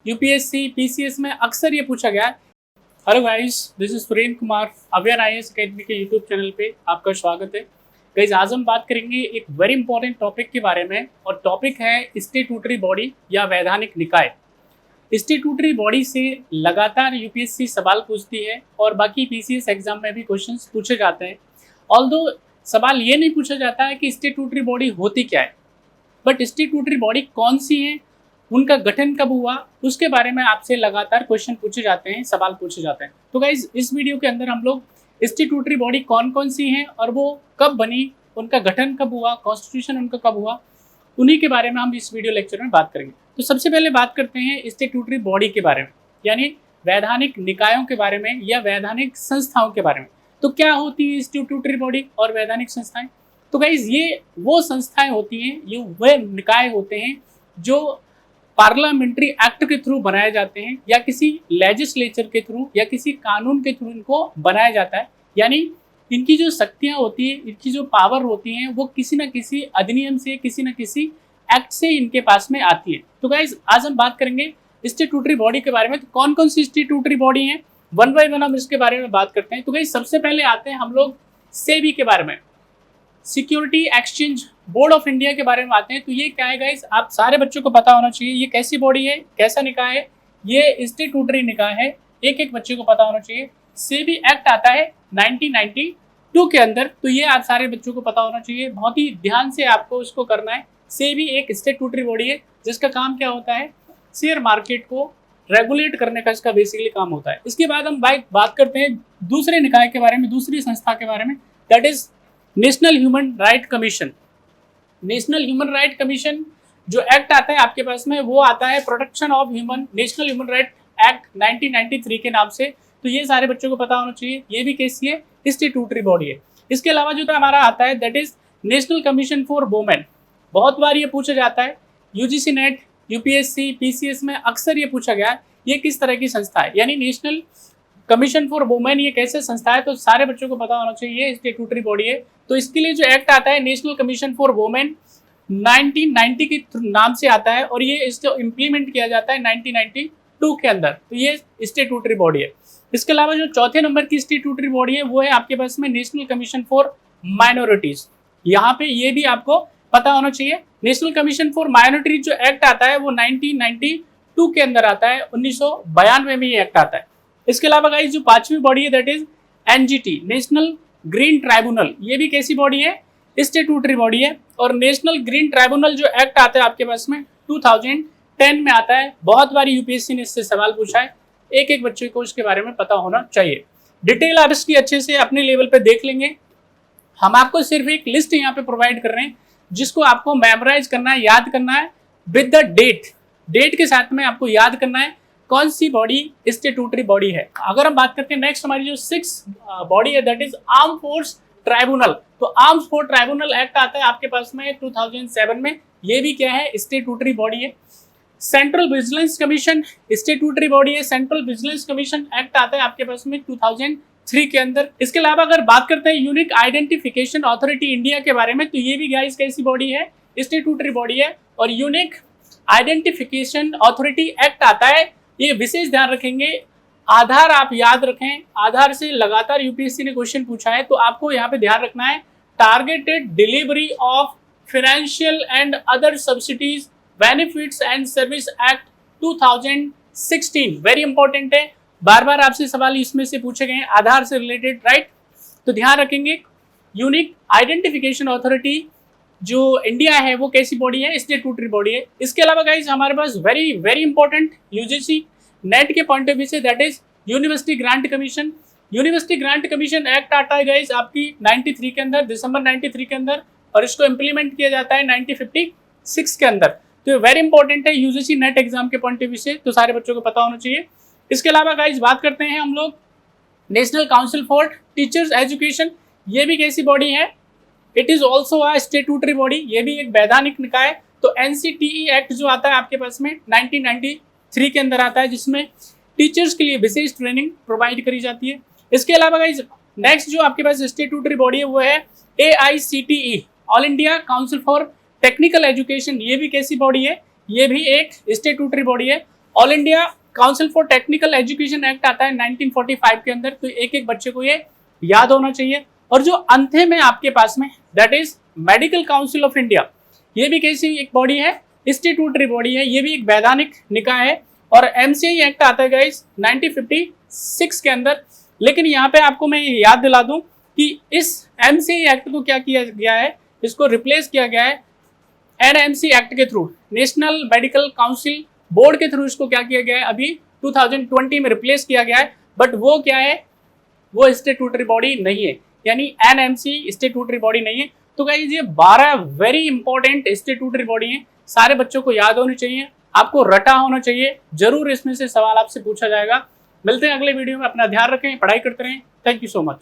UPSC PCS में अक्सर ये पूछा गया है। Hello guys, this is Surendra Kumar, aware IAS academy के यूट्यूब चैनल पे आपका स्वागत है। गाइस, आज हम बात करेंगे एक वेरी इंपॉर्टेंट टॉपिक के बारे में, और टॉपिक है स्टैट्यूटरी बॉडी या वैधानिक निकाय। स्टैट्यूटरी बॉडी से लगातार यूपीएससी सवाल पूछती है और बाकी पीसीएस एग्जाम में भी क्वेश्चंस पूछे जाते हैं। ऑल्दो सवाल ये नहीं पूछा जाता है कि स्टैट्यूटरी बॉडी होती क्या है, बट स्टैट्यूटरी बॉडी कौन सी है, उनका गठन कब हुआ, उसके बारे में आपसे लगातार क्वेश्चन पूछे जाते हैं, सवाल पूछे जाते हैं। तो गाइज, इस वीडियो के अंदर हम लोग स्टैट्यूटरी बॉडी कौन कौन सी हैं और वो कब बनी, उनका गठन कब हुआ, कॉन्स्टिट्यूशन उनका कब हुआ, उन्हीं के बारे में हम इस वीडियो लेक्चर में बात करेंगे। तो सबसे पहले बात करते हैं स्टैट्यूटरी बॉडी के बारे में, यानी वैधानिक निकायों के बारे में या वैधानिक संस्थाओं के बारे में। तो क्या होती है स्टैट्यूटरी बॉडी और वैधानिक संस्थाएं? तो गाइज, ये वो संस्थाएं होती हैं, ये वह निकाय होते हैं जो पार्लियामेंट्री एक्ट के थ्रू बनाए जाते हैं या किसी लेजिस्लेचर के थ्रू या किसी कानून के थ्रू इनको बनाया जाता है। यानी इनकी जो शक्तियां होती है, इनकी जो पावर होती हैं, वो किसी न किसी अधिनियम से, किसी न किसी एक्ट से इनके पास में आती है। तो गाइज, आज हम बात करेंगे स्टैट्यूटरी बॉडी के बारे में। तो कौन कौन सी स्टैट्यूटरी बॉडी है, वन बाय वन हम इसके बारे में बात करते हैं। तो गाइज, सबसे पहले आते हैं हम लोग सेबी के बारे में, security exchange board of India के बारे में आते हैं। तो ये क्या है गाइस, आप सारे बच्चों को पता होना चाहिए। ये कैसी बॉडी है, कैसा निकाय है? ये स्टैट्यूटरी निकाय है, एक एक बच्चे को पता होना चाहिए। सेबी एक्ट आता है 1992 के अंदर, तो ये आप सारे बच्चों को पता होना चाहिए। बहुत ही ध्यान से आपको इसको करना है। सेबी एक स्टैट्यूटरी बॉडी है जिसका काम क्या होता है, शेयर मार्केट को रेगुलेट करने का इसका बेसिकली काम होता है। इसके बाद हम बात करते हैं दूसरे निकाय के बारे में, दूसरी संस्था के बारे में, that is national human right commission. National human right commission जो एक्ट आता है आपके पास में, वो आता है protection of human national human right act 1993 के नाम से। तो ये सारे बच्चों को पता होना चाहिए। ये भी कैसी है, स्टैट्यूटरी बॉडी है। इसके अलावा जो हमारा आता है that is national commission for women. बहुत बार ये पूछा जाता है, यूजीसी नेट, यूपीएससी, पीसीएस में अक्सर ये पूछा गया है, ये किस तरह की संस्था है, यानी नेशनल कमीशन फॉर वुमेन ये कैसे संस्था है। तो सारे बच्चों को पता होना चाहिए, स्टैट्यूटरी बॉडी है। तो इसके लिए जो एक्ट आता है नेशनल कमीशन फॉर वुमेन 1990 के नाम से आता है, और ये इसको इम्प्लीमेंट किया जाता है 1992 के अंदर। तो ये स्टैट्यूटरी बॉडी है। इसके अलावा जो चौथे नंबर की स्टैट्यूटरी बॉडी है वो है आपके पास में नेशनल कमीशन फॉर माइनॉरिटीज। यहाँ पे ये भी आपको पता होना चाहिए। नेशनल कमीशन फॉर माइनॉरिटीज जो एक्ट आता है वो 1992 के अंदर आता है, 1992 में ये एक्ट आता है। इसके अलावा गाइस, जो पांचवी बॉडी है that is NGT, national green tribunal. ये भी कैसी बॉडी है, स्टैट्यूटरी बॉडी है। और नेशनल ग्रीन ट्राइब्यूनल जो एक्ट आता है आपके पास में 2010 में आता है। बहुत बार यूपीएससी ने इससे सवाल पूछा है, एक एक बच्चे को इसके बारे में पता होना चाहिए। डिटेल आप इसकी अच्छे से अपने लेवल पे देख लेंगे। हम आपको सिर्फ एक लिस्ट यहाँ पे प्रोवाइड कर रहे हैं जिसको आपको मेमोराइज करना है, याद करना है विद द डेट के साथ में आपको याद करना है कौन सी बॉडी स्टैट्यूटरी बॉडी है। अगर हम बात करते हैं नेक्स्ट, हमारी जो 6 बॉडी है that is arm force tribunal. तो आर्म फोर्स ट्राइब्यूनल एक्ट आता है आपके पास में 2007 में। ये भी क्या है, स्टैट्यूटरी बॉडी है। Central vigilance commission statutory body है। सेंट्रल विजिलेंस कमीशन एक्ट आता है आपके पास में 2003 के अंदर। इसके अलावा अगर बात करते हैं यूनिक आइडेंटिफिकेशन अथॉरिटी इंडिया के बारे में, तो ये भी गाइस कैसी बॉडी है, स्टैट्यूटरी बॉडी है। और यूनिक आइडेंटिफिकेशन अथॉरिटी एक्ट आता है, ये विशेष ध्यान रखेंगे। आधार आप याद रखें, आधार से लगातार यूपीएससी ने क्वेश्चन पूछा है, तो आपको यहाँ पे ध्यान रखना है targeted delivery of financial and other subsidies benefits and service act 2016। Very important है, बार बार आपसे सवाल इसमें से पूछे गए हैं आधार से रिलेटेड, राइट। तो ध्यान रखेंगे, यूनिक आइडेंटिफिकेशन अथॉरिटी जो इंडिया है वो कैसी बॉडी है, स्टैट्यूटरी बॉडी है। इसके अलावा गाइस, हमारे पास very very important UGC NET के पॉइंट ऑफ व्यू से that is university grant commission. University grant commission act आता है गाइस आपकी 93 के अंदर, दिसंबर 93 के अंदर, और इसको इंप्लीमेंट किया जाता है 1956 के अंदर। तो ये वेरी इंपॉर्टेंट है यूजीसी नेट एग्जाम के पॉइंट ऑफ व्यू से, तो सारे बच्चों को पता होना चाहिए। इसके अलावा गाइस बात करते हैं हम लोग national council for teachers education. ये भी कैसी बॉडी है, it is also a statutory body, ये भी एक वैधानिक निकाय। तो एनसीटीई एक्ट जो आता है आपके पास में 1993 के अंदर आता है, जिसमें टीचर्स के लिए विशेष ट्रेनिंग प्रोवाइड करी जाती है। इसके अलावा गाइस नेक्स्ट जो आपके पास स्टैट्यूटरी बॉडी है वो है AICTE, all India council for technical education. ये भी कैसी बॉडी है, ये भी एक स्टैट्यूटरी बॉडी है। All India council for technical education act आता है 1945 के अंदर, तो एक एक बच्चे को ये याद होना चाहिए। और जो अंतिम है आपके पास में, that is medical council of India. ये भी कैसी एक बॉडी है, स्टैट्यूटरी बॉडी है, ये भी एक वैधानिक निकाय है। और एमसीआई एक्ट आता है गाइस 1956 के अंदर। लेकिन यहाँ पे आपको मैं याद दिला दूं कि इस एमसीआई एक्ट को क्या किया गया है, इसको रिप्लेस किया गया है एनएमसी एक्ट के through, national medical council board के थ्रू इसको क्या किया गया है, अभी 2020 में रिप्लेस किया गया है। बट वो क्या है, वो स्टैट्यूटरी बॉडी नहीं है, यानी एनएमसी स्टैट्यूटरी बॉडी नहीं है। तो गाइस ये 12 वेरी इंपॉर्टेंट स्टैट्यूटरी बॉडी हैं, सारे बच्चों को याद होनी चाहिए, आपको रटा होना चाहिए। जरूर इसमें से सवाल आपसे पूछा जाएगा। मिलते हैं अगले वीडियो में, अपना ध्यान रखें, पढ़ाई करते रहें। Thank you so much.